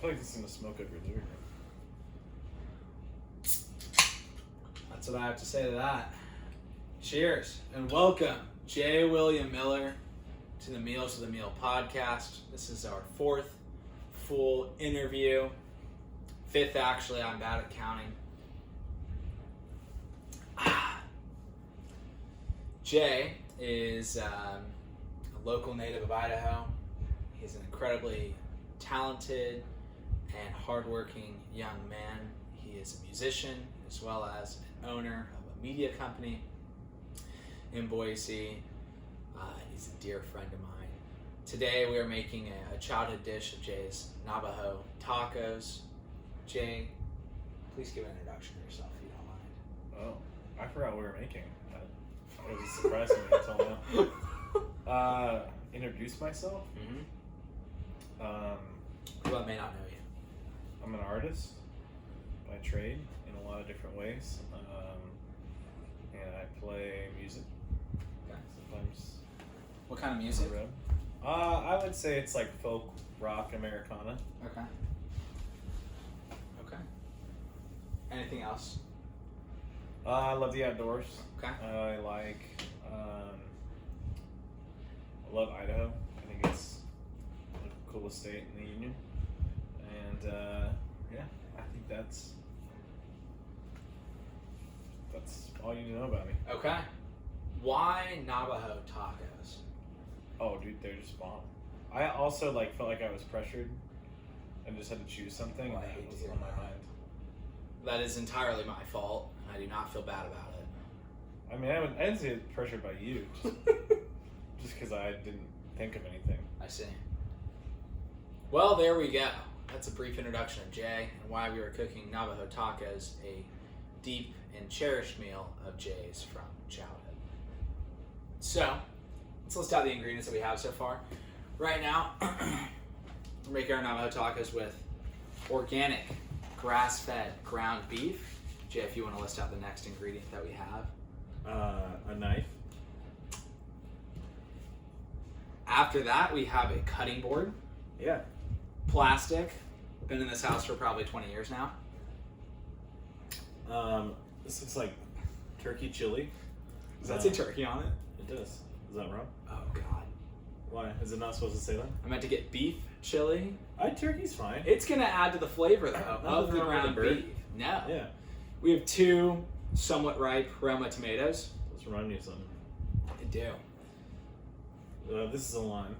feel like this is gonna smoke up your living room. That's what I have to say to that. Cheers and welcome, J. William Miller, to the Meals with Emile podcast. This is our 4th full interview. 5th, actually. I'm bad at counting. Jay is a local native of Idaho. He's an incredibly talented and hardworking young man. He is a musician as well as an owner of a media company in Boise. He's a dear friend of mine. Today we are making a childhood dish of Jay's, Navajo tacos. Jay, please give an introduction to yourself if you don't mind. Oh, I forgot what we were making. It was a surprise to me until now. Introduce myself? Who may not know you. I'm an artist by trade in a lot of different ways. And I play music. Okay. Sometimes. What kind of music? I would say it's like folk, rock, Americana. Okay. Anything else? I love the outdoors. Okay. I love Idaho. I think it's the coolest state in the union. And I think that's all you need to know about me. Okay. Why Navajo tacos? Oh, dude, they're just bomb. I also felt like I was pressured and just had to choose something. Oh, I and hate that to was hear on my that. mind. That is entirely my fault. I do not feel bad about it. I mean, I didn't say it's pressured by you, just because I didn't think of anything. I see. Well, there we go. That's a brief introduction of Jay and why we were cooking Navajo tacos, a deep and cherished meal of Jay's from childhood. So, let's list out the ingredients that we have so far. Right now, we're making our Navajo tacos with organic, grass-fed ground beef. Jay, if you want to list out the next ingredient that we have. A knife. After that, we have a cutting board. Yeah. Plastic. Been in this house for probably 20 years now. This looks like turkey chili. Does that say turkey on it? It does. Is that wrong? Oh, God. Why? Is it not supposed to say that? I meant to get beef chili. Turkey's fine. It's going to add to the flavor, though, of the wrong with ground the bird. beef. No. Yeah. We have 2 somewhat ripe Roma tomatoes. Let's remind me of something. I do. This is a lime.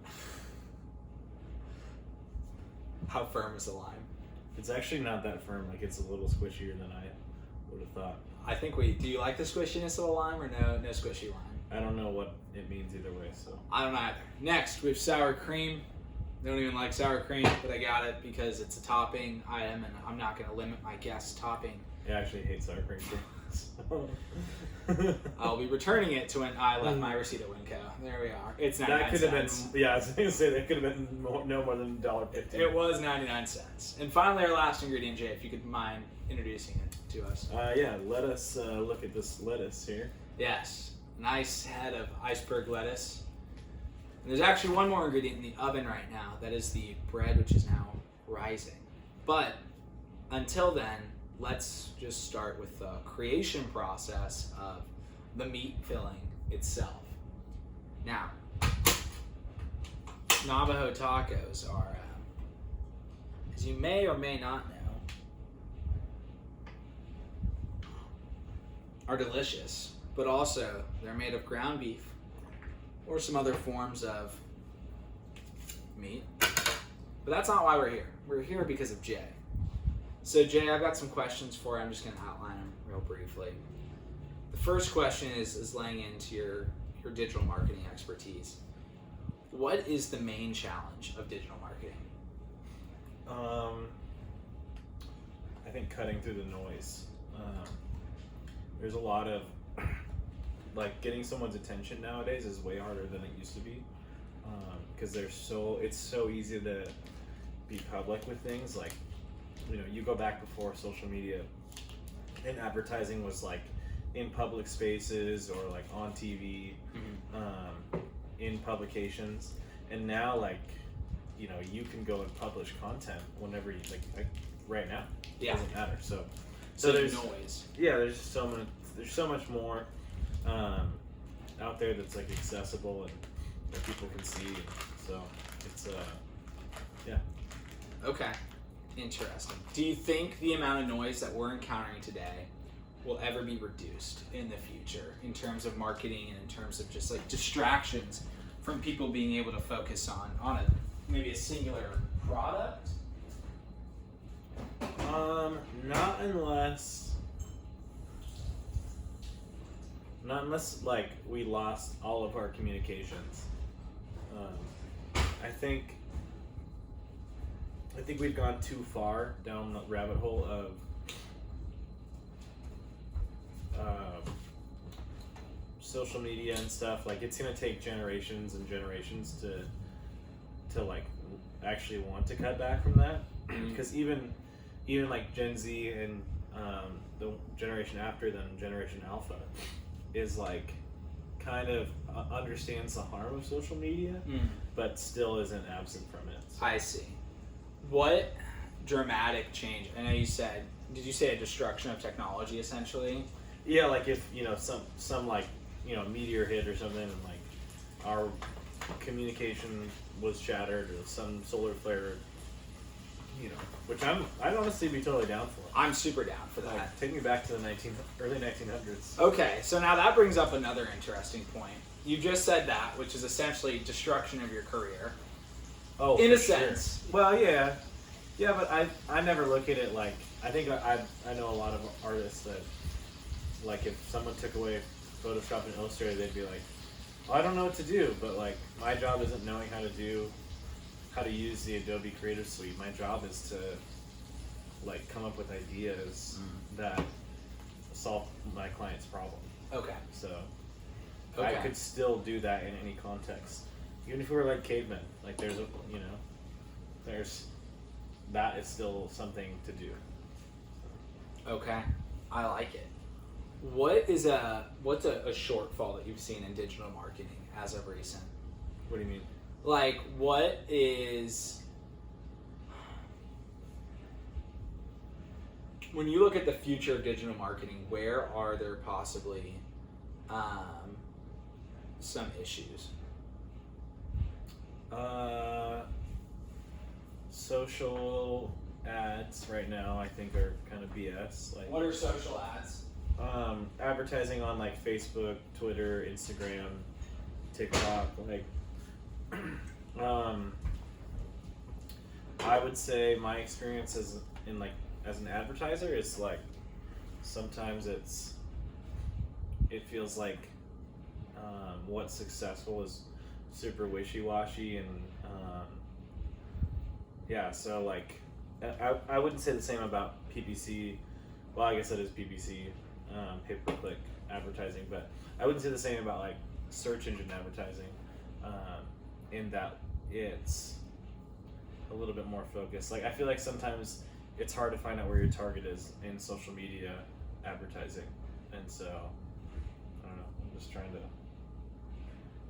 How firm is the lime? It's actually not that firm. It's a little squishier than I would have thought. I think do you like the squishiness of the lime or no squishy lime? I don't know what it means either way, so. I don't either. Next, we have sour cream. I don't even like sour cream, but I got it because it's a topping item and I'm not going to limit my guest topping. I actually hate sour cream too. I'll be returning it to when I left my receipt at Winco. There we are. It's 99 That could cents. have been, I was going to say that could have been no more than $1.50. It was 99 cents. And finally, our last ingredient, Jay, if you could mind introducing it to us. Let us look at this lettuce here. Yes, nice head of iceberg lettuce. And there's actually one more ingredient in the oven right now. That is the bread, which is now rising. But until then, let's just start with the creation process of the meat filling itself. Now, Navajo tacos are, as you may or may not know, are delicious, but also they're made of ground beef or some other forms of meat. But that's not why we're here. We're here because of Jay. So Jay, I've got some questions for you. I'm just going to outline them real briefly. The first question is laying into your digital marketing expertise. What is the main challenge of digital marketing? I think cutting through the noise. There's a lot of getting someone's attention nowadays is way harder than it used to be, because it's so easy to be public with things. You go back before social media and advertising was in public spaces or on TV, in publications, and now you can go and publish content whenever you like right now. It Yeah. doesn't matter. So there's noise. yeah, there's so much more out there that's like accessible and that people can see. So it's yeah. Okay. Interesting. Do you think the amount of noise that we're encountering today will ever be reduced in the future in terms of marketing and in terms of just like distractions from people being able to focus on maybe a singular product? Not unless like we lost all of our communications. I think we've gone too far down the rabbit hole of social media and stuff. Like it's gonna take generations and generations to like actually want to cut back from that, because even like Gen Z and the generation after them, Generation Alpha, is like kind of understands the harm of social media, but still isn't absent from it. I see. What dramatic change? I know you said. Did you say a destruction of technology essentially? Yeah, like if some like meteor hit or something, and like our communication was shattered, or some solar flare, which I'd honestly be totally down for. I'm super down for that. Like, take me back to the early 1900s. Okay, so now that brings up another interesting point. You just said that, which is essentially destruction of your career. Oh, in a for sure. sense. Well, yeah, but I never look at it like, I think I know a lot of artists that, like, if someone took away Photoshop and Illustrator, they'd be like, I don't know what to do, but like my job isn't knowing how to use the Adobe Creative Suite. My job is to like come up with ideas that solve my client's problem. Okay. So I could still do that in any context. Even if we were like cavemen, like there's that is still something to do. Okay. I like it. What's a shortfall that you've seen in digital marketing as of recent? What do you mean? Like, what is, when you look at the future of digital marketing, where are there possibly some issues? Social ads right now I think are kind of BS. Like, what are social ads? Advertising on like Facebook, Twitter, Instagram, TikTok, like I would say my experience as an advertiser is like sometimes it feels like what's successful is super wishy-washy, and so like I wouldn't say the same about PPC. Well, I guess that is PPC, pay-per-click advertising, but I wouldn't say the same about like search engine advertising, in that it's a little bit more focused. Like I feel like sometimes it's hard to find out where your target is in social media advertising, and so I don't know. I'm just trying to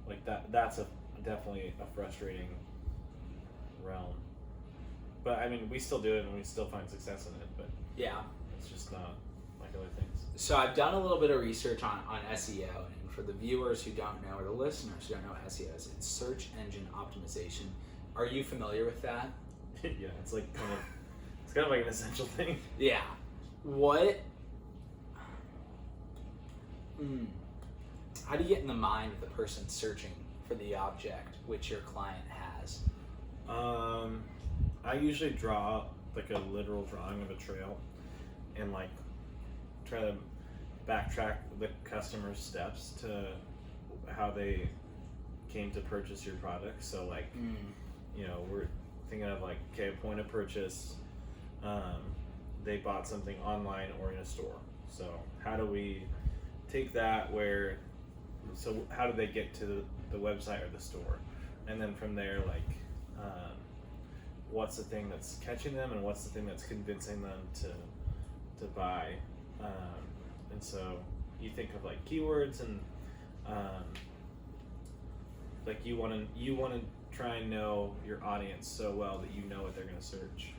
like that. That's definitely a frustrating realm. But I mean, we still do it and we still find success in it. But yeah, it's just not like other things. So I've done a little bit of research on SEO, and for the viewers who don't know, or the listeners who don't know what SEO is, it's search engine optimization. Are you familiar with that? Yeah, it's like it's kind of like an essential thing. Yeah. What? How do you get in the mind of the person searching for the object which your client has? I usually draw like a literal drawing of a trail, and like try to backtrack the customer's steps to how they came to purchase your product. So like, we're thinking of like, okay, point of purchase, they bought something online or in a store. So how do we take that so how do they get to the website or the store? And then from there, like, what's the thing that's catching them and what's the thing that's convincing them to buy? And so you think of like keywords, and like you want to try and know your audience so well that you know what they're going to search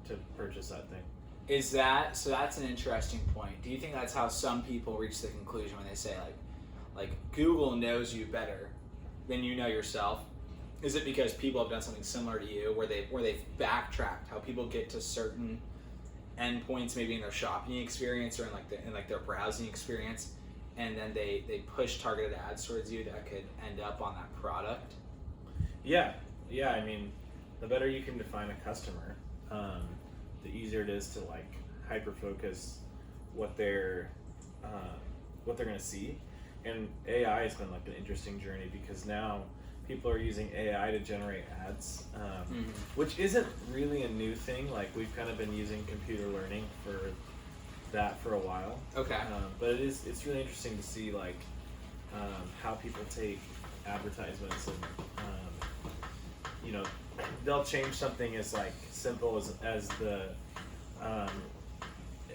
to purchase that thing. Is that so? That's an interesting point. Do you think that's how some people reach the conclusion when they say like Google knows you better than you know yourself? Is it because people have done something similar to you, where they've backtracked how people get to certain endpoints, maybe in their shopping experience or in their browsing experience, and then they push targeted ads towards you that could end up on that product? Yeah. I mean, the better you can define a customer, the easier it is to like hyper focus what they're going to see. And AI has been like an interesting journey, because now people are using AI to generate ads, which isn't really a new thing. Like, we've kind of been using computer learning for a while. Okay. But it's really interesting to see like how people take advertisements and they'll change something as like simple as the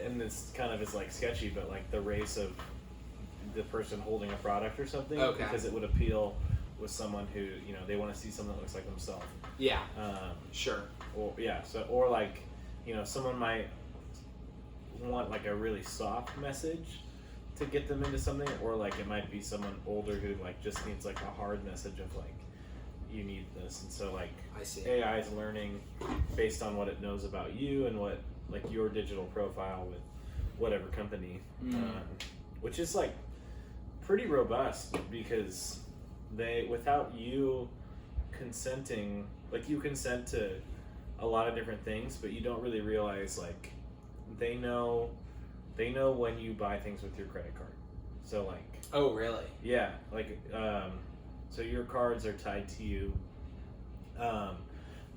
and this kind of is like sketchy, but like the race of the person holding a product or something, because it would appeal with someone who they want to see something that looks like themselves. Yeah. Sure. Or like someone might want like a really soft message to get them into something, or like it might be someone older who like just needs like a hard message of like, you need this. And so like I see. AI is learning based on what it knows about you and what like your digital profile with whatever company, which is like pretty robust, because without you consenting, like you consent to a lot of different things, but you don't really realize like they know when you buy things with your credit card. So like, oh really? Yeah, like so your cards are tied to you.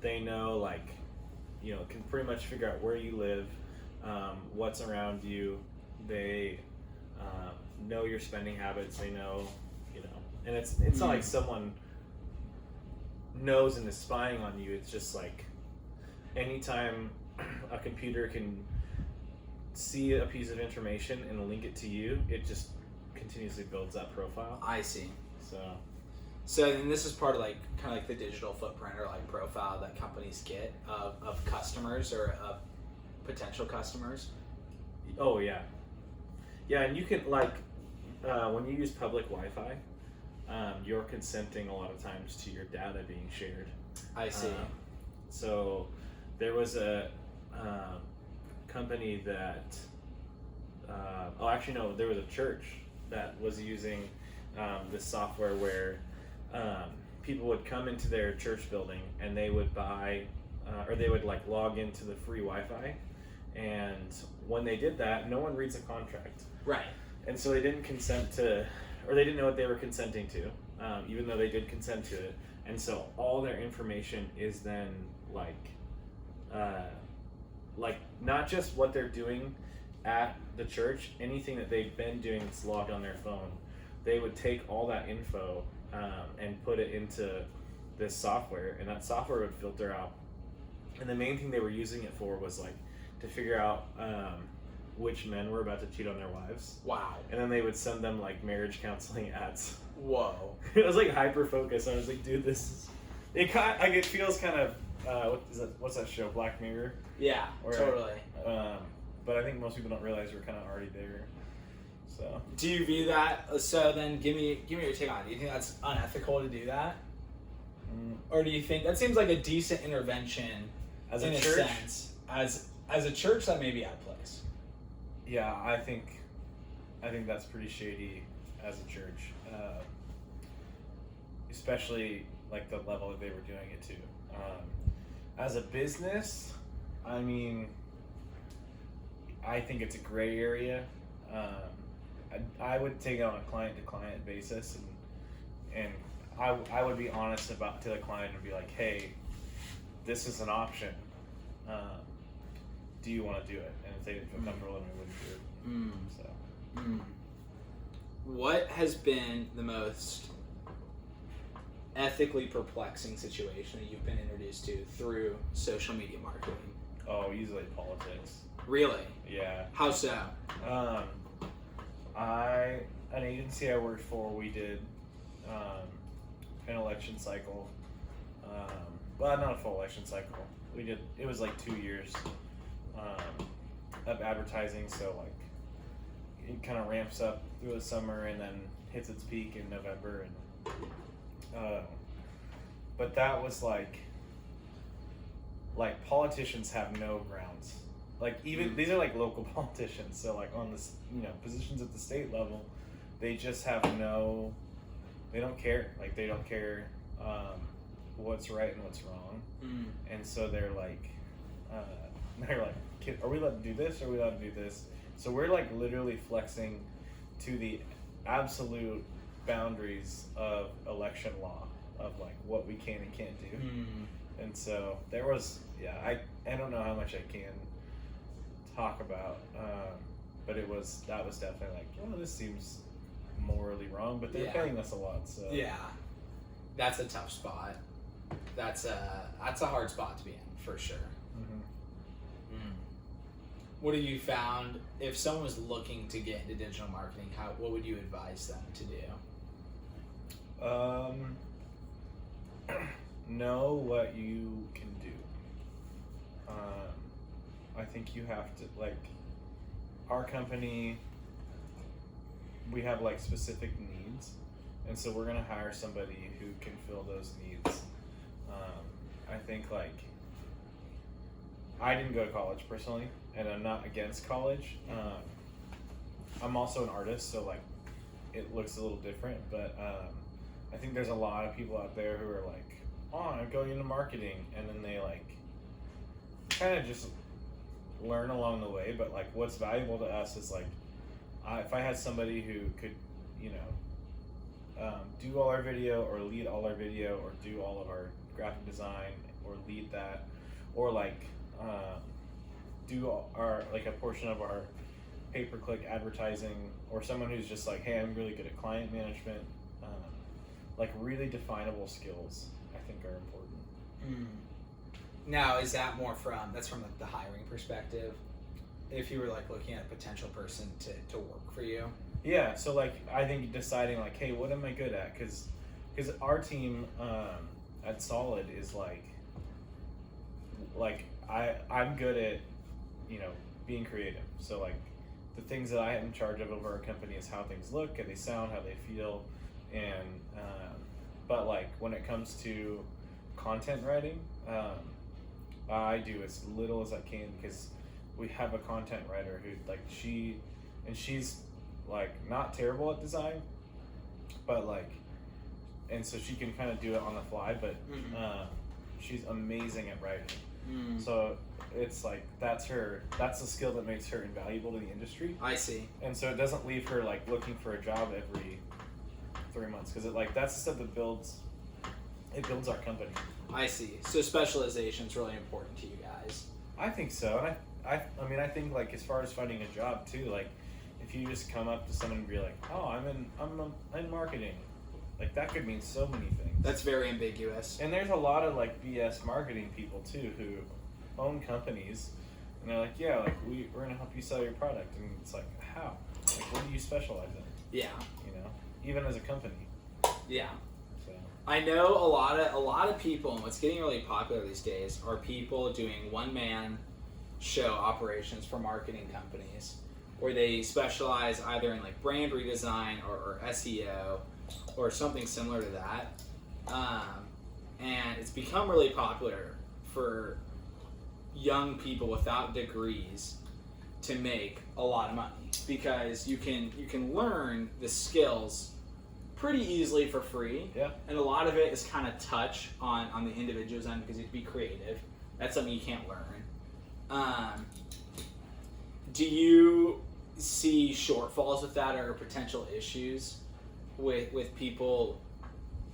They know like can pretty much figure out where you live, what's around you. They know your spending habits. They know and it's not like someone knows and is spying on you. It's just like anytime a computer can see a piece of information and link it to you, it just continuously builds that profile. I see. So and this is part of like kind of like the digital footprint or like profile that companies get of customers or of potential customers. Oh yeah, and you can like when you use public Wi-Fi, you're consenting a lot of times to your data being shared. I see. So there was a company that there was a church that was using this software where people would come into their church building and they would buy or they would like log into the free Wi-Fi, and when they did that, no one reads a contract. Right. And so they didn't consent to, or they didn't know what they were consenting to, even though they did consent to it. And so all their information is then like not just what they're doing at the church, anything that they've been doing that's logged on their phone, they would take all that info and put it into this software, and that software would filter out. And the main thing they were using it for was like to figure out which men were about to cheat on their wives. Wow. And then they would send them like marriage counseling ads. Whoa. It was like hyper focused. I was like, dude, it feels kind of what's that show, Black Mirror? Yeah, totally. But I think most people don't realize we're kind of already there. So do you view that? So then, give me your take on it. Do you think that's unethical to do that, or do you think that seems like a decent intervention as in a church? Sense, as a church that may be out of place? Yeah, I think that's pretty shady as a church, especially like the level that they were doing it to. As a business, I mean, I think it's a gray area. I would take it on a client-to-client basis, and I would be honest to the client and be like, hey, this is an option. Do you want to do it? And if they didn't feel comfortable, then we wouldn't do it. What has been the most ethically perplexing situation that you've been introduced to through social media marketing? Oh, easily politics. Really? Yeah. How so? An agency I worked for, we did an election cycle. Well, not a full election cycle. It was like 2 years of advertising, so like it kind of ramps up through the summer and then hits its peak in November. And but that was like politicians have no grounds. Like even these are like local politicians, so like on this, positions at the state level, they just have no. They don't care. Like they don't care what's right and what's wrong, and so they're like, are we allowed to do this? Or are we allowed to do this? So we're like literally flexing to the absolute boundaries of election law of like what we can and can't do. And so there was, I don't know how much I can talk about, but that was definitely like, oh, this seems morally wrong, but they're paying us a lot, so that's a tough spot. That's a hard spot to be in for sure. What have you found if someone was looking to get into digital marketing? What would you advise them to do? Know what you can do. I think you have to, like, our company, we have like specific needs, and so we're gonna hire somebody who can fill those needs. I think like I didn't go to college personally, and I'm not against college. I'm also an artist, so like it looks a little different, but I think there's a lot of people out there who are like, oh, I'm going into marketing, and then they like kind of just learn along the way. But like what's valuable to us is like, if I had somebody who could, do all our video or lead all our video or do all of our graphic design or lead that, or like do our like a portion of our pay-per-click advertising, or someone who's just like, hey, I'm really good at client management, like really definable skills I think are important. Now, is that more that's from like the hiring perspective? If you were like looking at a potential person to work for you? Yeah, so like I think deciding like, hey, what am I good at? Because our team at Solid is like I'm good at being creative. So like the things that I am in charge of over our company is how things look, how they sound, how they feel, and but like when it comes to content writing, I do as little as I can, because we have a content writer who like she's like not terrible at design, but like, and so she can kind of do it on the fly, but she's amazing at writing. So it's like that's the skill that makes her invaluable to the industry. I see. And so it doesn't leave her like looking for a job every 3 months, because that's the stuff that builds our company. I see. So specialization is really important to you guys. I think so. And I think like as far as finding a job too, like if you just come up to someone and be like, oh, I'm in marketing, like that could mean so many things. That's very ambiguous. And there's a lot of like BS marketing people too who own companies, and they're like, yeah, like we're gonna help you sell your product, and it's like, how? Like, what do you specialize in? Yeah. Even as a company. Yeah. So I know a lot of people, and what's getting really popular these days are people doing one-man show operations for marketing companies, where they specialize either in like brand redesign or SEO or something similar to that. And it's become really popular for young people without degrees to make a lot of money, because you can learn the skills pretty easily for free. Yeah. And a lot of it is kind of touch on the individual's end, because you have to be creative. That's something you can't learn. Do you see shortfalls with that, or potential issues with people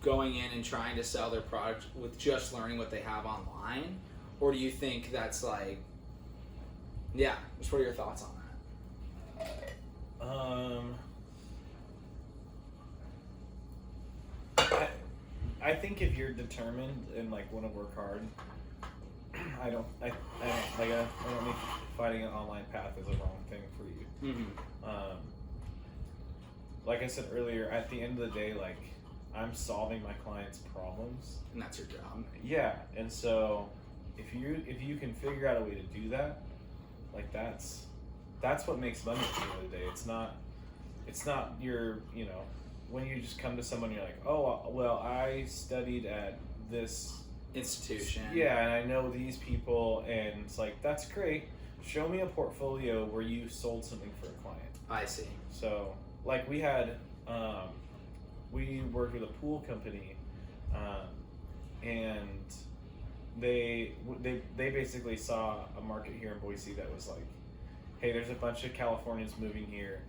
going in and trying to sell their product with just learning what they have online? Or do you think that's like, just what are your thoughts on that? I think if you're determined and like want to work hard, I don't think finding an online path is a wrong thing for you. Like I said earlier, at the end of the day, like I'm solving my clients' problems. And that's your job. Yeah, and so if you can figure out a way to do that, like that's what makes money at the end of the day. It's not your, you know, when you just come to someone, you're like, oh, well, I studied at this institution. Yeah, and I know these people, and it's like, that's great. Show me a portfolio where you sold something for a client. I see. So, like, we had, we worked with a pool company, and they basically saw a market here in Boise that was like, hey, there's a bunch of Californians moving here,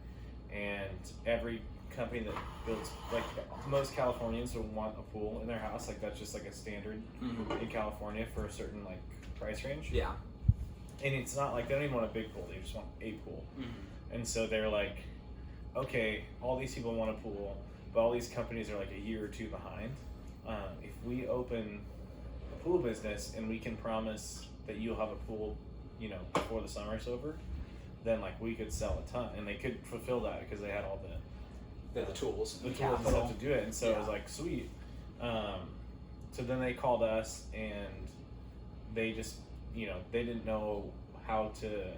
and every company that builds, like, most Californians will want a pool in their house. Like, that's just like a standard in California for a certain like price range. Yeah. And it's not like they don't even want a big pool, they just want a pool. And so they're like, okay, all these people want a pool, but all these companies are like a year or two behind. If we open a pool business and we can promise that you'll have a pool, you know, before the summer's over, then like we could sell a ton, and they could fulfill that because they had all the tools, the tools and stuff to do it. And so it was like, sweet. So then they called us, and they just, you know, they didn't know how to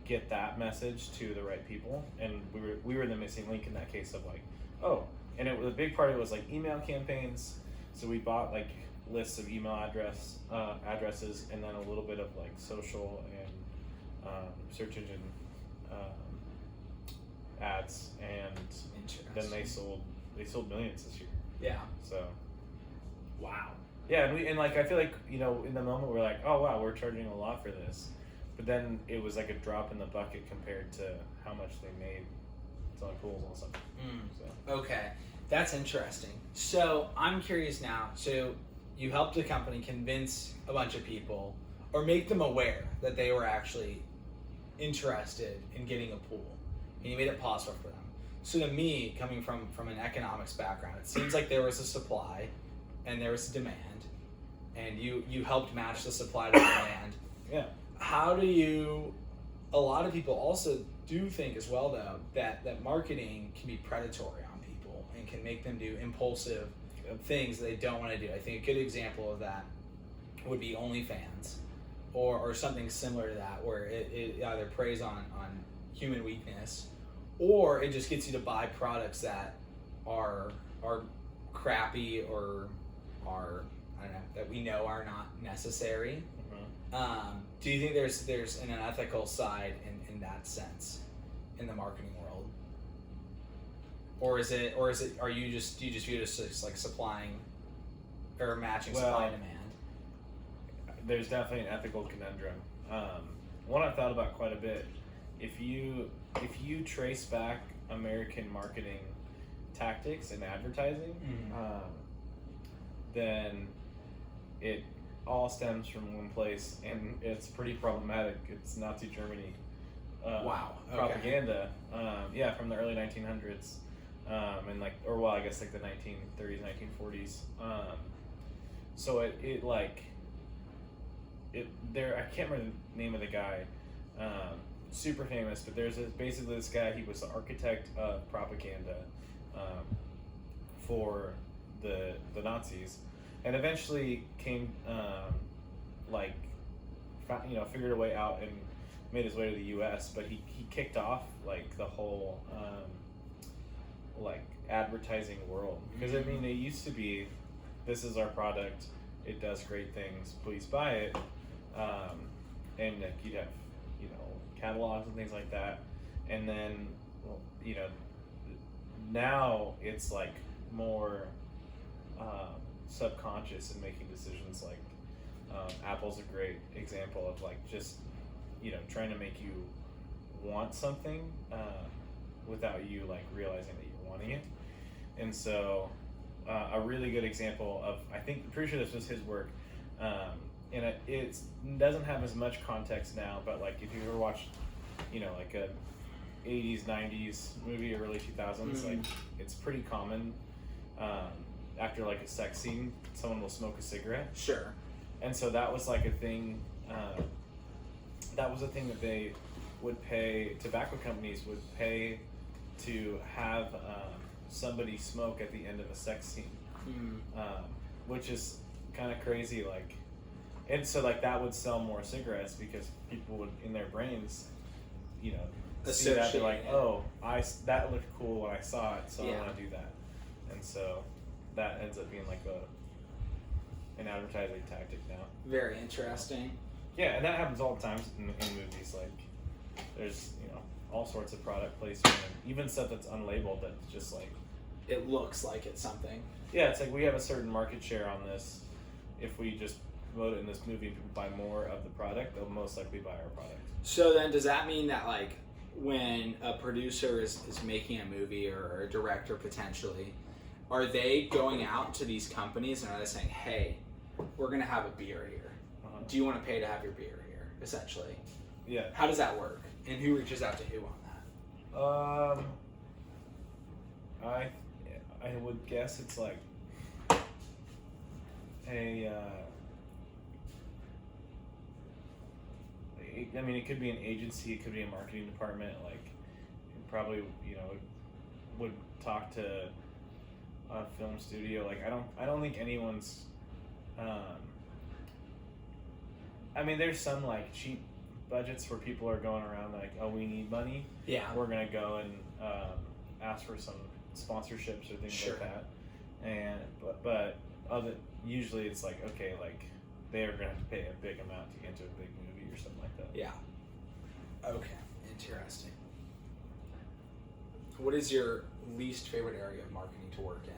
get that message to the right people, and we were the missing link in that case of like, oh, and it was a big part of it was like email campaigns. So we bought like lists of email addresses, and then a little bit of like social and search engine ads, and then they sold millions this year. Yeah. So wow. Yeah, and like I feel like, you know, in the moment we're like, oh wow, we're charging a lot for this, but then it was like a drop in the bucket compared to how much they made selling pools and stuff. So. Okay, that's interesting. So I'm curious now. So you helped a company convince a bunch of people, or make them aware that they were actually interested in getting a pool, and you made it possible for them. So to me, coming from an economics background, it seems like there was a supply and there was a demand, and you helped match the supply to the demand. Yeah. How do you, a lot of people also do think as well though, that marketing can be predatory on people and can make them do impulsive things that they don't want to do. I think a good example of that would be OnlyFans, or something similar to that, where it either preys on human weakness, or it just gets you to buy products that are crappy, or are, I don't know, that we know are not necessary. Do you think there's an unethical side in that sense in the marketing world, or is it do you just view it as like supplying or matching supply and demand? There's definitely an ethical conundrum. One I've thought about quite a bit. If you trace back American marketing tactics and advertising, then it all stems from one place, and it's pretty problematic. It's Nazi Germany. Wow. Okay. Propaganda. From the early 1900s, and like, or well, I guess like the 1930s, 1940s. So it I can't remember the name of the guy. Super famous, but there's basically this guy. He was the architect of propaganda for the Nazis, and eventually came figured a way out and made his way to the U.S. But he kicked off like the whole advertising world, because I mean, it used to be, this is our product, it does great things, please buy it, and like, you'd have, you know, catalogs and things like that, and then, well, you know, now it's like more subconscious in making decisions. Like Apple's a great example of like, just, you know, trying to make you want something without you like realizing that you're wanting it. And so a really good example of, I'm pretty sure this was his work, and it doesn't have as much context now, but like if you ever watched, you know, like a 80s, 90s movie or early 2000s, like it's pretty common, after like a sex scene, someone will smoke a cigarette. Sure. And so that was like a thing, that they would pay, tobacco companies would pay to have somebody smoke at the end of a sex scene, Mm. which is kind of crazy. Like, and so like that would sell more cigarettes because people would in their brains, you know, see that they're like, Associate it. oh, that looked cool when I saw it, so Yeah. I want to do that, and so that ends up being like an advertising tactic now. Very interesting. Yeah, and that happens all the time in movies. Like, there's all sorts of product placement, and even stuff that's unlabeled that's just like, It looks like it's something. yeah, it's like we have a certain market share on this. If we just promote it in this movie and people buy more of the product, they'll most likely buy our product. So then does that mean that like when a producer is making a movie or a director potentially, are they going out to these companies and are they saying, hey, we're going to have a beer here. Do you want to pay to have your beer here, essentially? Yeah. How does that work? And who reaches out to who on that? I would guess it's like I mean, it could be an agency, it could be a marketing department. Like, it probably would talk to a film studio. Like, I don't think anyone's. I mean, there's some like cheap budgets where people are going around like, oh, we need money. Yeah. We're gonna go and ask for some sponsorships or things Sure. like that. And but usually it's like, okay, like they are gonna have to pay a big amount to get into a big movie or something like that. Yeah. Okay. Interesting. What is your least favorite area of marketing to work in?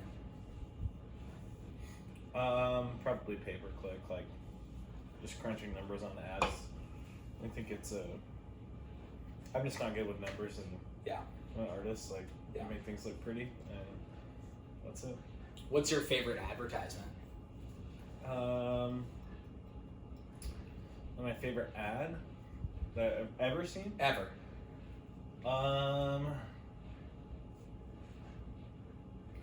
Probably pay-per-click, like just crunching numbers on ads. I think it's I'm just not good with numbers, and Yeah. I'm an artist. Like, Yeah. I make things look pretty, and that's it. What's your favorite advertisement? My favorite ad that I've ever seen. Ever.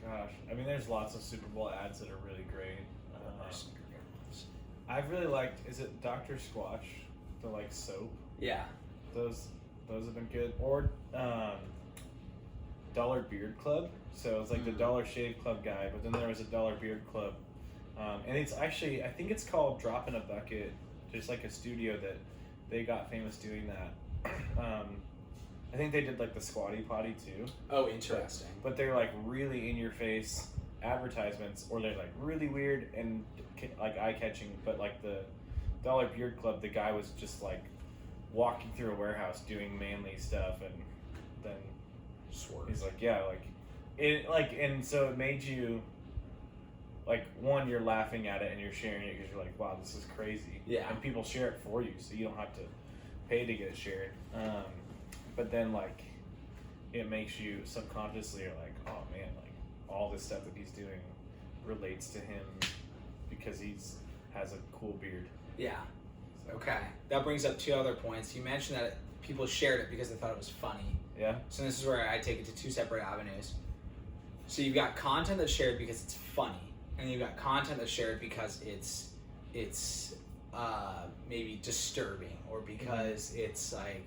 Gosh, I mean, there's lots of Super Bowl ads that are really great. I've really liked. Is it Dr. Squatch, the like soap? Yeah. Those have been good. Or Dollar Beard Club. So it's like the Dollar Shave Club guy, but then there was a Dollar Beard Club, and it's actually, I think it's called Drop in a Bucket. Just like a studio that they got famous doing that. I think they did like the Squatty Potty too. Oh, interesting. But they're like really in your face advertisements, or they're like really weird and like eye catching. But like the Dollar Beard Club, the guy was just like walking through a warehouse doing manly stuff, and then Swerve. he's like, yeah, like it, like, and so it made you like, one, you're laughing at it and you're sharing it because you're like, wow, this is crazy. Yeah. And people share it for you, so you don't have to pay to get it shared. But then like it makes you subconsciously, you're like, oh man, like all this stuff that he's doing relates to him because has a cool beard. Yeah. Okay. That brings up two other points. You mentioned that people shared it because they thought it was funny. Yeah. So this is where I take it to two separate avenues. So you've got content that's shared because it's funny, and you've got content that's shared because it's maybe disturbing, or because it's like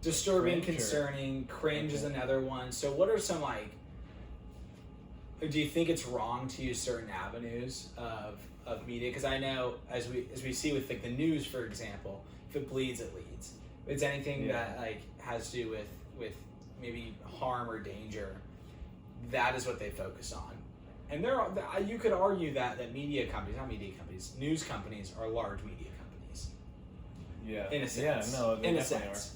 disturbing, Cringe, concerning. Cringe is another one. So what are some like? Do you think it's wrong to use certain avenues of media? Because I know as we see with like the news, for example, if it bleeds, it leads. If it's anything that like has to do with maybe harm or danger, that is what they focus on. And you could argue that media companies, not media companies, news companies are large media companies. Yeah. In a sense. Yeah. No. They in a definitely sense.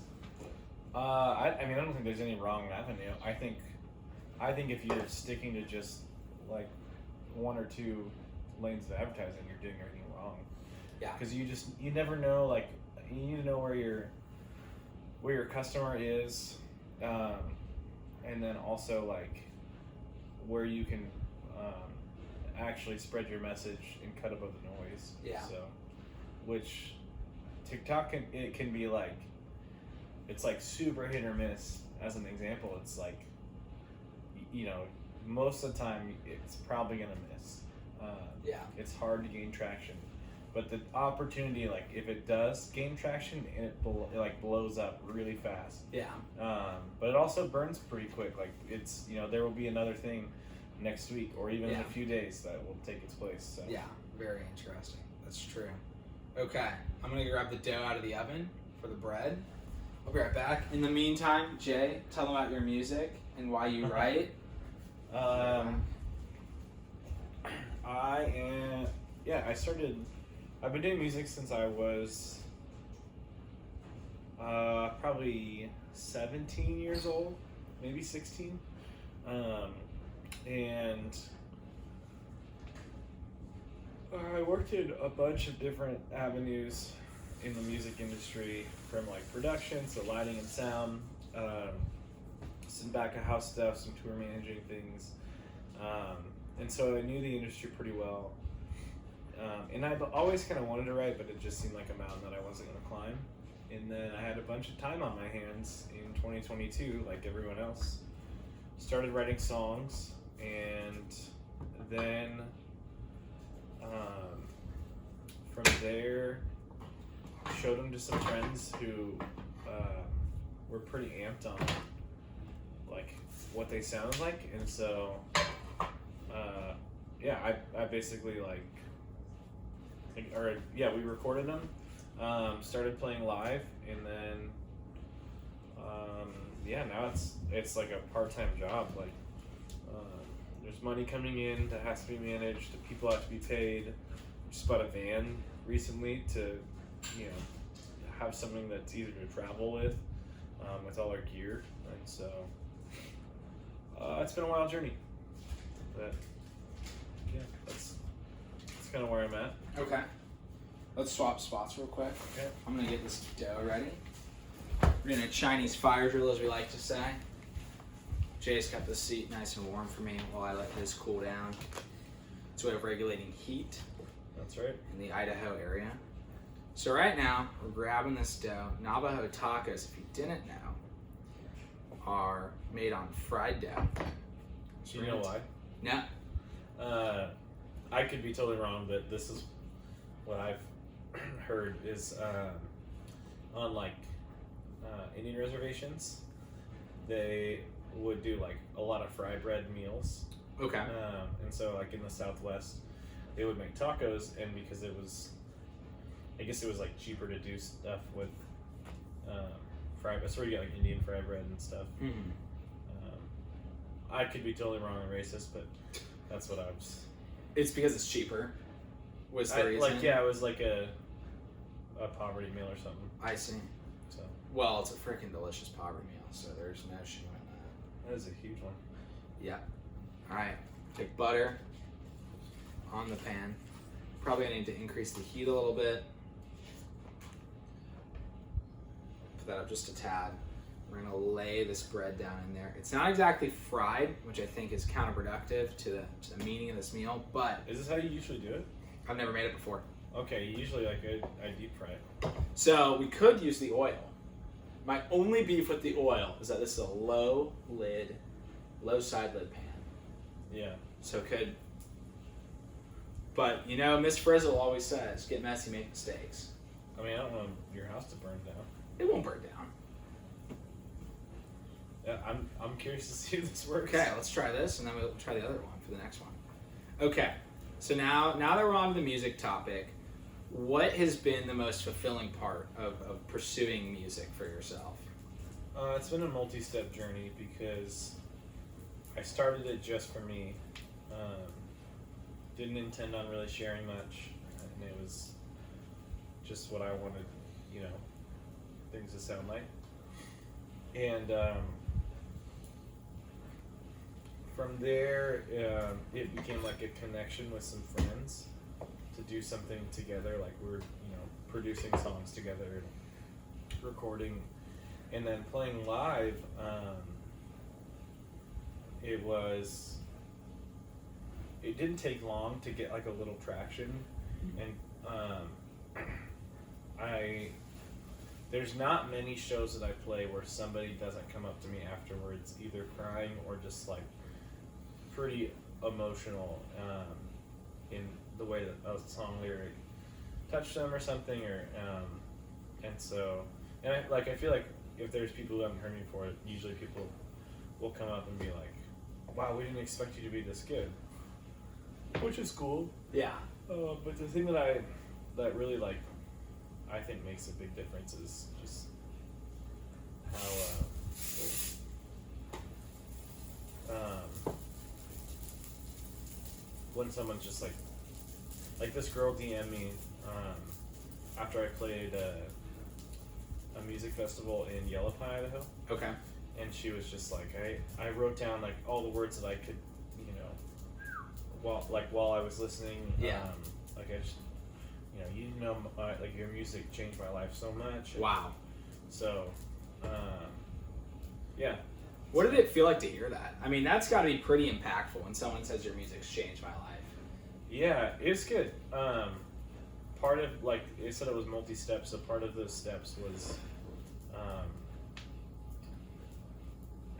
are. I mean, I don't think there's any wrong avenue. I think if you're sticking to just like one or two lanes of advertising, you're doing everything wrong. Yeah. Because you never know. Like, you need to know where your customer is, and then also like where you can actually spread your message and cut above the noise. Yeah. So, which TikTok can be like, it's like super hit or miss. As an example, it's like, most of the time it's probably gonna miss. Yeah. It's hard to gain traction. but the opportunity, like if it does gain traction, and it like blows up really fast. Yeah. But it also burns pretty quick. Like it's, you know, there will be another thing next week or even in a few days that will take its place. So. Yeah, very interesting. That's true. Okay, I'm gonna grab the dough out of the oven for the bread. I'll be right back. In the meantime, Jay, tell them about your music and why you write. I've been doing music since I was probably 17 years old, maybe 16. And I worked in a bunch of different avenues in the music industry, from like production to lighting and sound, some back of house stuff, some tour managing things. And so I knew the industry pretty well. And I've always kind of wanted to write, but it just seemed like a mountain that I wasn't going to climb. And then I had a bunch of time on my hands in 2022, like everyone else. Started writing songs, and then from there, showed them to some friends who were pretty amped on like what they sounded like, and so I basically we recorded them, started playing live, and then now it's like a part-time job. Like there's money coming in that has to be managed, the people have to be paid. Just bought a van recently to, you know, have something that's easier to travel with all our gear, and so it's been a wild journey, but yeah, that's kind of where I'm at. Okay, let's swap spots real quick. Okay. I'm gonna get this dough ready. We're gonna Chinese fire drill, as we like to say. Jay's kept the seat nice and warm for me while I let his cool down. It's a way of regulating heat. That's right. In the Idaho area. So right now, we're grabbing this dough. Navajo tacos, if you didn't know, are made on fried dough. Do you know why? No. I could be totally wrong, but this is what I've heard is on like Indian reservations, they would do like a lot of fry bread meals. Okay. And so like in the Southwest, they would make tacos, and because I guess it was like cheaper to do stuff with fry. That's where you get like Indian fry bread and stuff. Mm-hmm. I could be totally wrong and racist, but that's what I was. It's because it's cheaper. Was the reason? Like it was like a poverty meal or something. I see. So. Well, it's a freaking delicious poverty meal, so there's no shame in that. That is a huge one. Yeah. All right. Take butter on the pan. Probably gonna need to increase the heat a little bit. Put that up just a tad. We're gonna lay this bread down in there. It's not exactly fried, which I think is counterproductive to the meaning of this meal, but Is this how you usually do it? I've never made it before. Okay, usually like I deep fry it. So we could use the oil. My only beef with the oil is that this is a low side lid pan. Yeah. So but you know, Miss Frizzle always says, get messy, make mistakes. I mean, I don't want your house to burn down. It won't burn down. Yeah, I'm curious to see if this works. Okay, let's try this, and then we'll try the other one for the next one. Okay, so now that we're on the music topic, what has been the most fulfilling part of pursuing music for yourself? It's been a multi-step journey because I started it just for me. Didn't intend on really sharing much, and it was just what I wanted, you know, things to sound like. And from there, it became like a connection with some friends to do something together. Like we were, you know, producing songs together, recording, and then playing live. It didn't take long to get like a little traction, and there's not many shows that I play where somebody doesn't come up to me afterwards, either crying or just like pretty emotional in the way that a song lyric touch them or something, or and so, and I feel like if there's people who haven't heard me before, usually people will come up and be like, "Wow, we didn't expect you to be this good," which is cool. Yeah. But the thing that really like I think makes a big difference is just how when someone's just like this girl DM'd me after I played a music festival in Yellow Pine, Idaho. Okay. And she was just like, I wrote down like all the words that I could, you know, while I was listening. Yeah. Like I just, like your music changed my life so much. And Wow. so, yeah. What did it feel like to hear that? I mean, that's got to be pretty impactful when someone says your music's changed my life. Yeah, it's good. Part of, like, it said it was multi-steps, so part of those steps was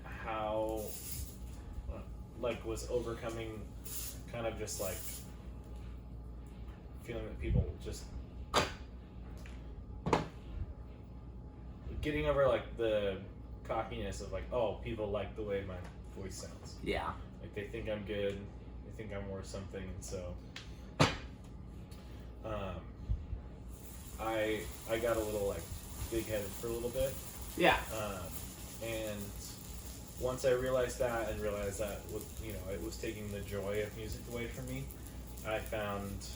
how, was overcoming kind of just, like, feeling that people just, getting over, like, the cockiness of, like, oh, people like the way my voice sounds. Yeah. Like, they think I'm good, they think I'm worth something, and so I got a little like big-headed for a little bit. Yeah. And once I realized that and realized that it was taking the joy of music away from me, I found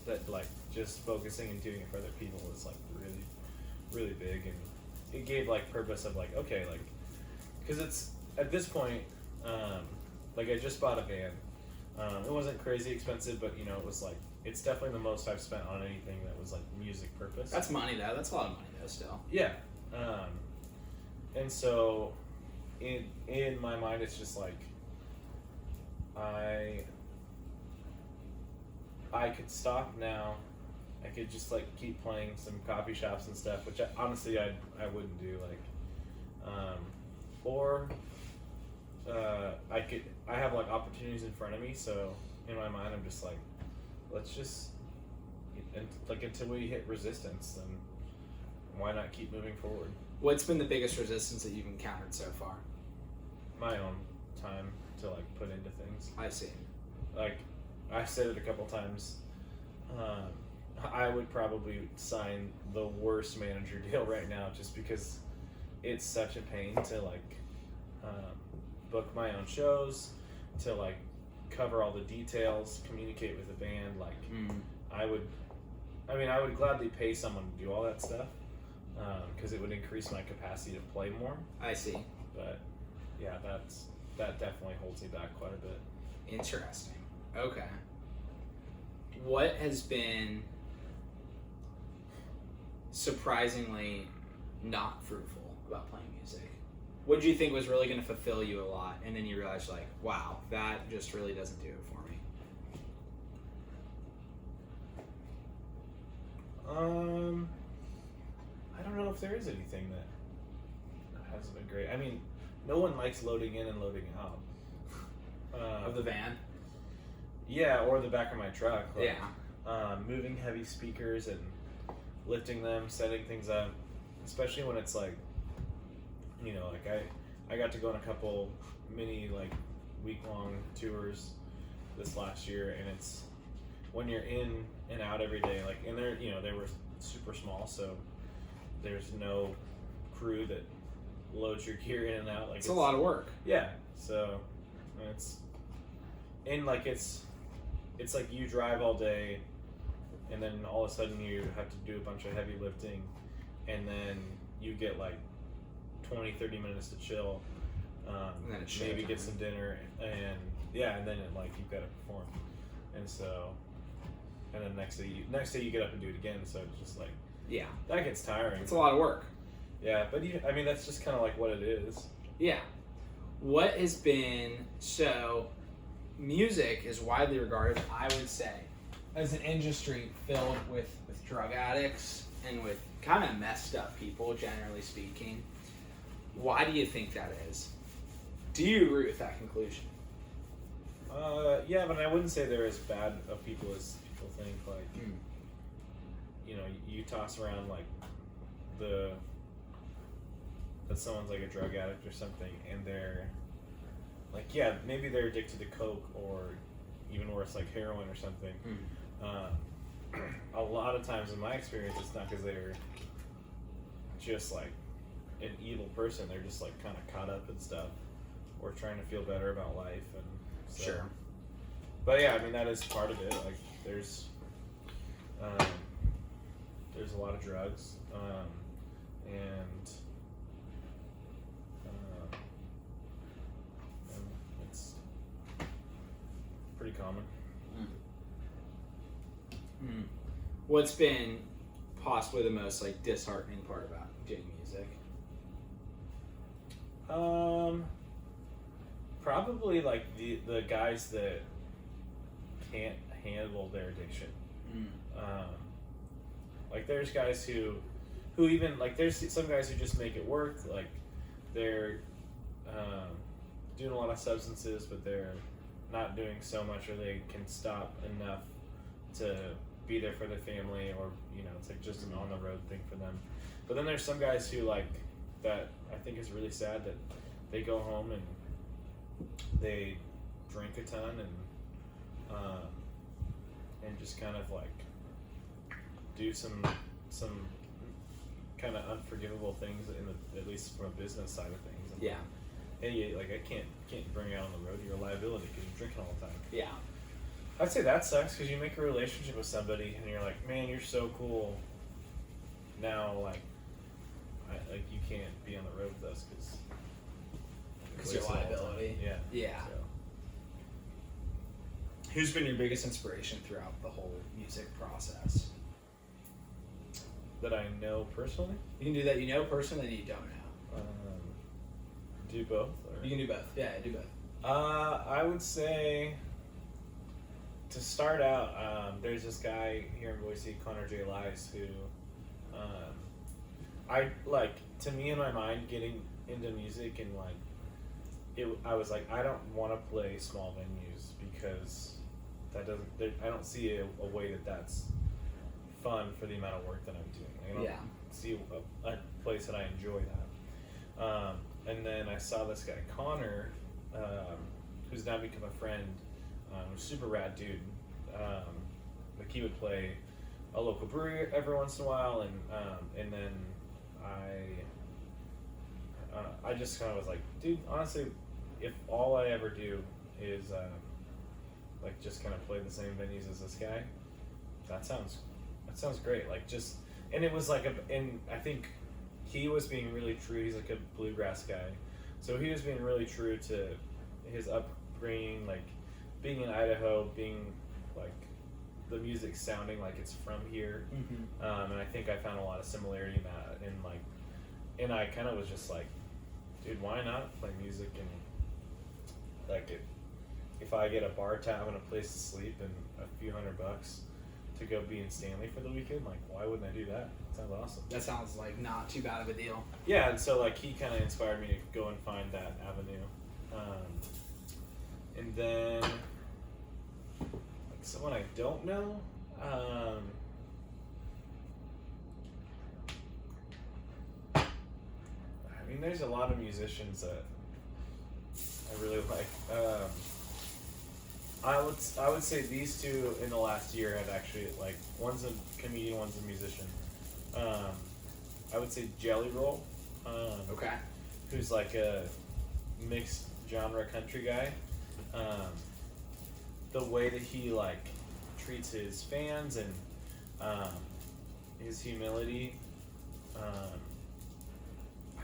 that like just focusing and doing it for other people is like really, really big, and it gave like purpose of like, okay, like, because it's at this point, like I just bought a van. It wasn't crazy expensive, but it was like, it's definitely the most I've spent on anything that was like music purpose. That's money though. That's a lot of money though still. Yeah. And so in my mind it's just like I could stop now. I could just like keep playing some coffee shops and stuff, which honestly I wouldn't do, like or I have like opportunities in front of me, so in my mind I'm just like, let's just until we hit resistance, then why not keep moving forward? What's been the biggest resistance that you've encountered so far? My own time to like put into things. I see. Like I've said it a couple times, I would probably sign the worst manager deal right now just because it's such a pain to like book my own shows, to like cover all the details, communicate with the band. Like I would gladly pay someone to do all that stuff because it would increase my capacity to play more. I see. But yeah, that definitely holds me back quite a bit. Interesting. Okay. What has been surprisingly not fruitful about playing music? What did you think was really going to fulfill you a lot, and then you realized like, wow, that just really doesn't do it for me? I don't know if there is anything that hasn't been great. I mean, no one likes loading in and loading out. Of the van? Yeah, or the back of my truck. Like, yeah. Moving heavy speakers and lifting them, setting things up, especially when it's like, like I got to go on a couple mini like week-long tours this last year, and it's when you're in and out every day, like, and they were super small, so there's no crew that loads your gear in and out. Like it's a lot of work. Yeah, so it's like you drive all day, and then all of a sudden you have to do a bunch of heavy lifting, and then you get like 20-30 minutes to chill, and then it's maybe showtime. get some dinner, and then you've got to perform, and so, and then next day you get up and do it again, so it's just like, yeah, that gets tiring. It's a lot of work. Yeah, but that's just kind of like what it is. Yeah. What has been, so music is widely regarded, I would say, as an industry filled with drug addicts and with kind of messed up people, generally speaking. Why do you think that is? Do you agree with that conclusion? Yeah, but I wouldn't say they're as bad of people as people think. Like, you know, you toss around like that someone's like a drug addict or something, and they're like, yeah, maybe they're addicted to coke or even worse, like heroin or something. A lot of times in my experience, it's not because they're just like an evil person. They're just like kind of caught up in stuff or trying to feel better about life. And so, Sure. But yeah, I mean, that is part of it. Like there's a lot of drugs, and it's pretty common. What's been possibly the most like disheartening part about doing music? Probably like the guys that can't handle their addiction. Like there's guys who even like there's some guys who just make it work. Like they're doing a lot of substances, but they're not doing so much, or they can stop enough to be there for their family, or you know, it's like just an on the road thing for them. But then there's some guys who like that. I think is really sad that they go home and they drink a ton and just kind of like do some kind of unforgivable things at least from a business side of things. And Yeah. Hey, like I can't bring you out on the road. You're a liability because you're drinking all the time. Yeah. I'd say that sucks because you make a relationship with somebody and you're like, man, you're so cool. Now, like you can't be on the road with us because you're a liability. Yeah. Yeah. So. Who's been your biggest inspiration throughout the whole music process? That I know personally? You can do that you know personally that you don't know. Do both? Or? You can do both. Yeah, do both. I would say to start out, there's this guy here in Boise, Connor J. Lice, who I like. To me, in my mind, getting into music and like I was like, I don't want to play small venues because that doesn't. I don't see a way that's fun for the amount of work that I'm doing. I don't see a place that I enjoy that. And then I saw this guy Connor, who's now become a friend, super rad dude. Like he would play a local brewery every once in a while, and then I just kind of was like, dude, honestly, if all I ever do is like just kind of play the same venues as this guy, that sounds great. Like just, and it was like and I think he was being really true. He's like a bluegrass guy, so he was being really true to his upbringing, like being in Idaho, being like the music sounding like it's from here. And I think I found a lot of similarity in that, and I kind of was just like, dude, why not play music? And like if I get a bar tab and a place to sleep and a few $100 to go be in Stanley for the weekend, like why wouldn't I do that? Sounds awesome. That sounds like not too bad of a deal. Yeah, and so like he kind of inspired me to go and find that avenue. And then like someone I don't know, I mean there's a lot of musicians that I really like. I would say these two in the last year have actually, like, one's a comedian, one's a musician. I would say Jelly Roll, Okay. who's like a mixed genre country guy. The way that he like treats his fans and his humility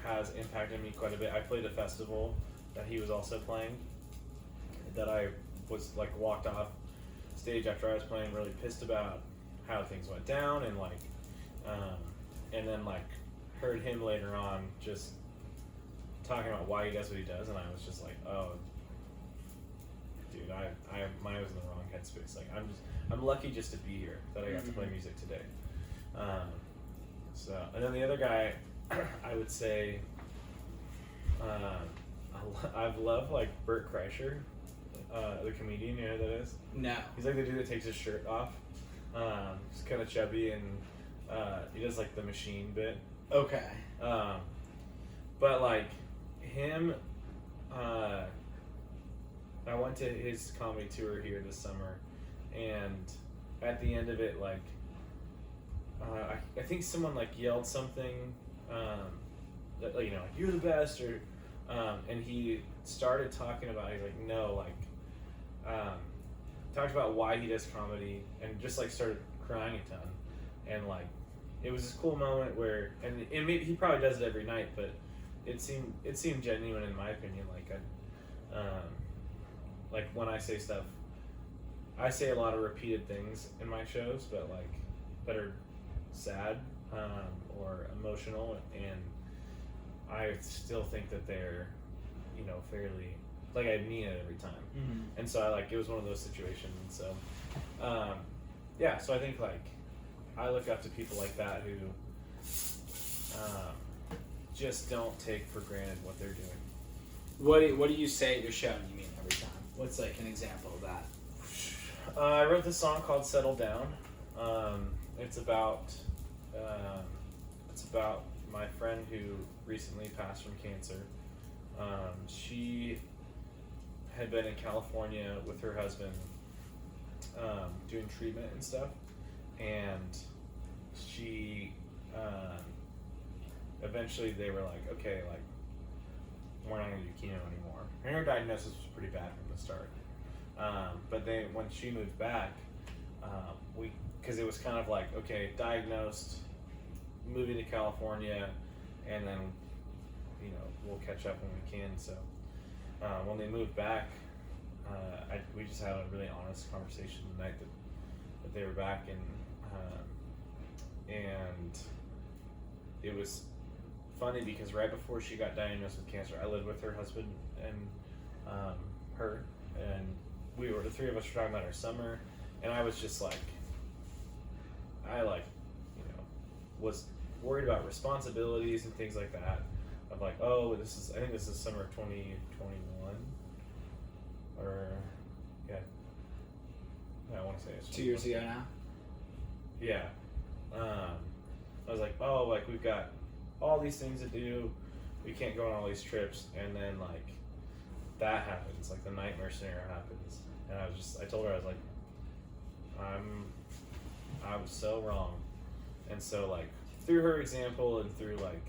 has impacted me quite a bit. I played a festival that he was also playing, that I was like walked off stage after I was playing, really pissed about how things went down, and like and then like heard him later on just talking about why he does what he does, and I was just like, oh dude, I was in the wrong headspace. Like I'm lucky just to be here, that I got to play music today. So, and then the other guy, I would say, I've loved like Bert Kreischer, the comedian. You know who that is? No. He's like the dude that takes his shirt off. He's kind of chubby and He does like the machine bit. Okay. But like him, I went to his comedy tour here this summer, and at the end of it, like I think someone like yelled something, that, like, like, you're the best, or and he started talking about, he's like, no, like talked about why he does comedy, and just like started crying a ton, and like it was this cool moment where, and maybe he probably does it every night, but it seemed genuine in my opinion. Like when I say stuff, I say a lot of repeated things in my shows, but like that are sad or emotional, and I still think that they're, fairly, like, I mean it every time. Mm-hmm. And so it was one of those situations. And so, so I think like I look up to people like that who just don't take for granted what they're doing. What do you say at your show and you mean every time? What's like an example of that? I wrote this song called "Settle Down." It's about my friend who recently passed from cancer. She had been in California with her husband, doing treatment and stuff, and she eventually they were like, okay, like, we're not going to do chemo anymore. And her diagnosis was pretty bad from the start. But then when she moved back, because it was kind of like, okay, diagnosed, moving to California, and then, we'll catch up when we can. So when they moved back, we just had a really honest conversation the night that they were back, and it was funny because right before she got diagnosed with cancer, I lived with her husband and her, and the three of us were talking about our summer, and I was just like, was worried about responsibilities and things like that. Of like, oh, I think this is summer of 2021, or I want to say it's 2 years ago now. Yeah. I was like, oh, like, we've got all these things to do, we can't go on all these trips, and then like that happens, like the nightmare scenario happens, and I told her, I was like, I was so wrong. And so like through her example and through like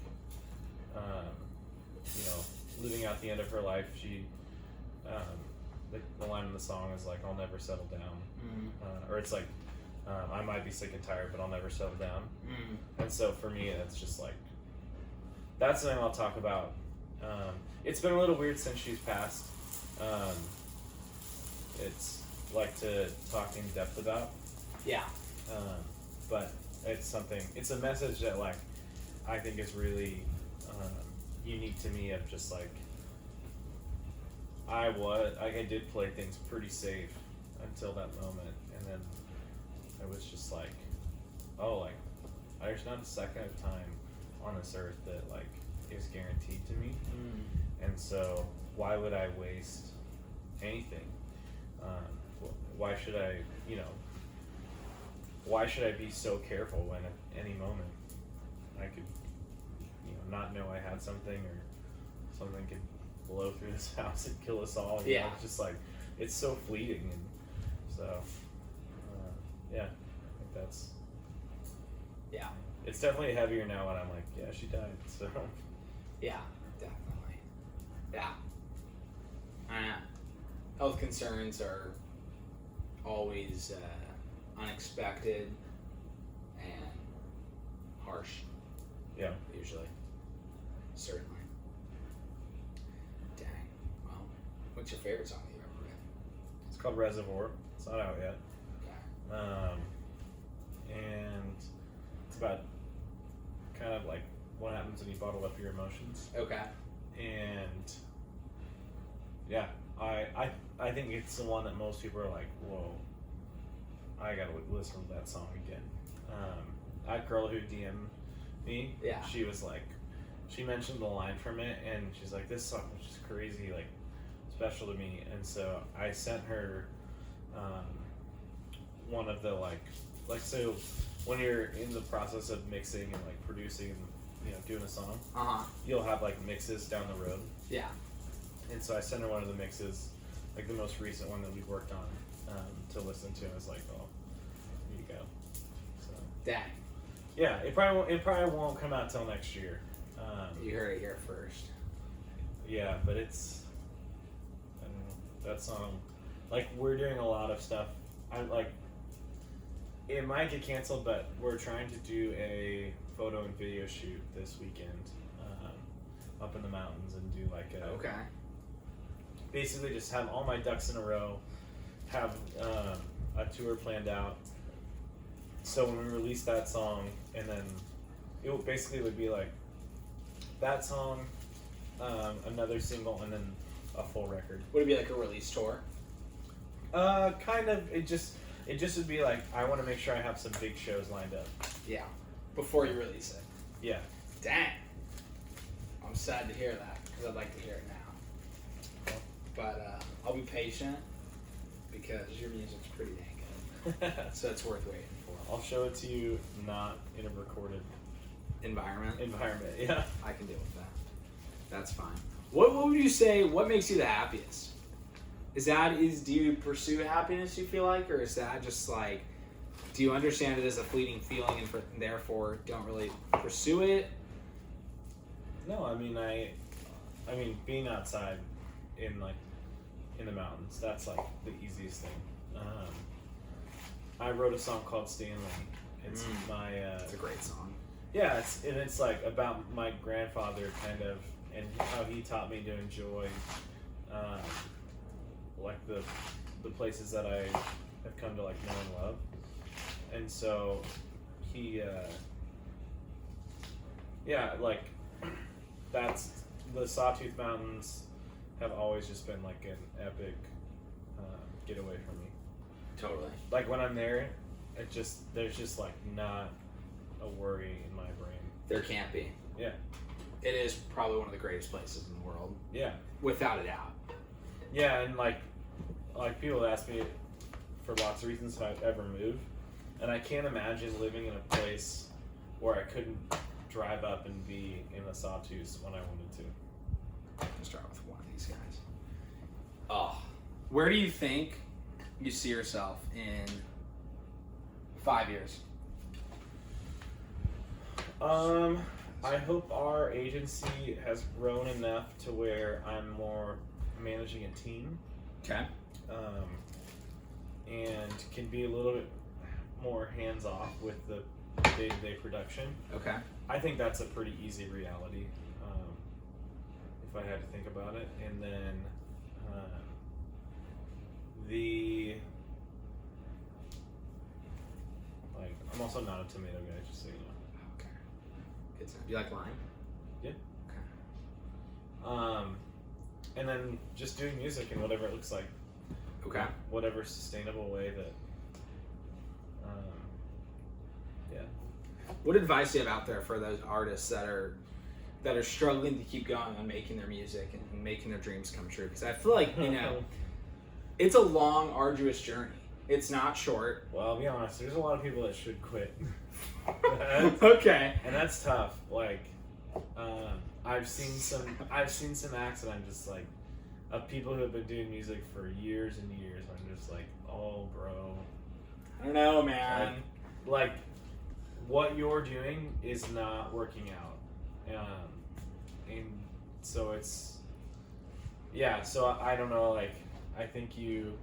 living out the end of her life, she the line in the song is like, I'll never settle down. Mm-hmm. Or it's like, I might be sick and tired, but I'll never settle down. Mm-hmm. And so for me, it's just like, that's something I'll talk about. It's been a little weird since she's passed. It's like to talk in depth about. Yeah. But it's a message that like I think is really unique to me, of just like I did play things pretty safe until that moment, and then it was just like, oh, like there's not a second of time on this earth that like is guaranteed to me. And so why would I waste anything? Why should I be so careful when at any moment I could not know I had something, or something could blow through this house and kill us all. Yeah. It's just like, it's so fleeting, and so I think that's, yeah, it's definitely heavier now when I'm like, yeah, she died, so yeah, definitely, yeah. Health concerns are always unexpected and harsh. Yeah. Usually. Certainly. Dang. Well, what's your favorite song that you've ever written? It's called Reservoir. It's not out yet. Okay. And it's about kind of like what happens when you bottle up your emotions. Okay. And yeah, I think it's the one that most people are like, whoa, I gotta listen to that song again. That girl who DM'd me, yeah, she was like, she mentioned the line from it, and she's like, this song was just crazy, like, special to me. And so I sent her one of the like so when you're in the process of mixing and like producing and doing a song, you'll have like mixes down the road. Yeah. And so I sent her one of the mixes, like the most recent one that we've worked on, to listen to. And I was like, oh, here you go. So. Dang. Yeah, it probably won't come out till next year. You heard it here first. Yeah, but it's, I don't know, that song, like we're doing a lot of stuff. It might get canceled, but we're trying to do a photo and video shoot this weekend, up in the mountains, and do like basically just have all my ducks in a row, have a tour planned out. So when we release that song, and then it would be like that song, another single, and then a full record. Would it be like a release tour? Kind of. It just would be like, I want to make sure I have some big shows lined up. Yeah. Before you release it. Yeah. Dang. I'm sad to hear that because I'd like to hear it now. Well. But I'll be patient because your music's pretty dang good. So it's worth waiting for. I'll show it to you, not in a recorded environment. Yeah. I can deal with that. That's fine. What would you say? What makes you the happiest? Do you pursue happiness, you feel like, or is that just like, do you understand it as a fleeting feeling and therefore don't really pursue it? No, I mean being outside in the mountains, that's like the easiest thing. I wrote a song called Stanley. It's it's a great song. Yeah, it's like about my grandfather kind of, and how he taught me to enjoy like the places that I have come to like know and love. And so he that's the Sawtooth Mountains have always just been like an epic getaway for me. Totally. Like when I'm there, there's just like not a worry in my brain. There can't be. Yeah. It is probably one of the greatest places in the world. Yeah. Without a doubt. Yeah, and like people ask me for lots of reasons if I'd ever move, and I can't imagine living in a place where I couldn't drive up and be in the Sawtooths when I wanted to. Let's start with one of these guys. Oh, where do you think you see yourself in 5 years? I hope our agency has grown enough to where I'm more managing a team. Okay. And can be a little bit more hands-off with the day-to-day production. Okay. I think that's a pretty easy reality, if I had to think about it. And then I'm also not a tomato guy, just so you know. Okay. Good to know. Do you like lime? Yeah. Okay. And then just doing music in whatever it looks like. Okay. Whatever sustainable way that. Yeah. What advice do you have out there for those artists that are struggling to keep going on making their music and making their dreams come true? Because I feel like it's a long, arduous journey. It's not short. Well, I'll be honest. There's a lot of people that should quit. Okay. And that's tough. Like, I've seen some acts that I'm just like, of people who have been doing music for years and years. I'm just like, oh, bro. I don't know, man. Like what you're doing is not working out. And so it's, yeah. So I don't know. Like, I think you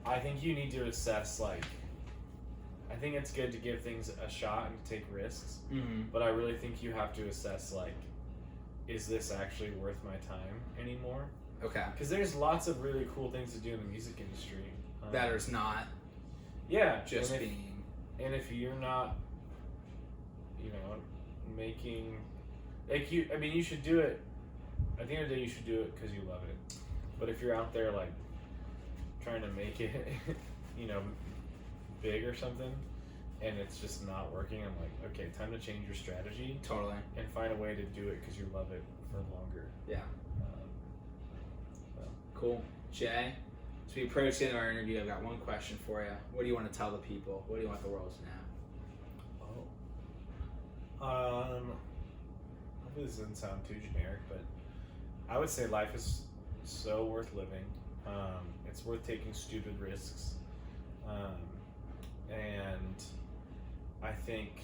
need to assess, like, I think it's good to give things a shot and take risks, but I really think you have to assess, like, is this actually worth my time anymore? Okay. Because there's lots of really cool things to do in the music industry. That is not just being... And if you're not, making... Like, you should do it. At the end of the day, you should do it because you love it. But if you're out there, like, trying to make it, big or something, and it's just not working, I'm like, okay, time to change your strategy. Totally. And find a way to do it because you love it for longer. Yeah. Cool. Jay, As we approach the end of our interview, I've got one question for you. What do you want to tell the people? What do you want the world to know? Hopefully this doesn't sound too generic, but I would say life is so worth living. It's worth taking stupid risks. And I think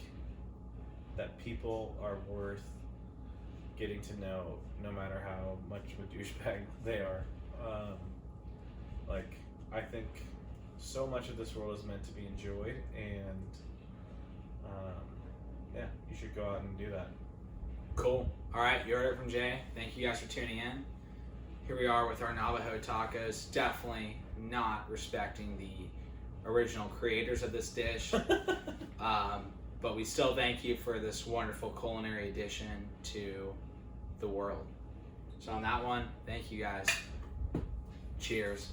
that people are worth getting to know, no matter how much of a douchebag they are. I think so much of this world is meant to be enjoyed, and yeah, you should go out and do that. Cool. All right, you heard it from Jay. Thank you guys for tuning in. Here we are with our Navajo tacos. Definitely not respecting the original creators of this dish. But we still thank you for this wonderful culinary addition to the world. So on that one, thank you guys. Cheers.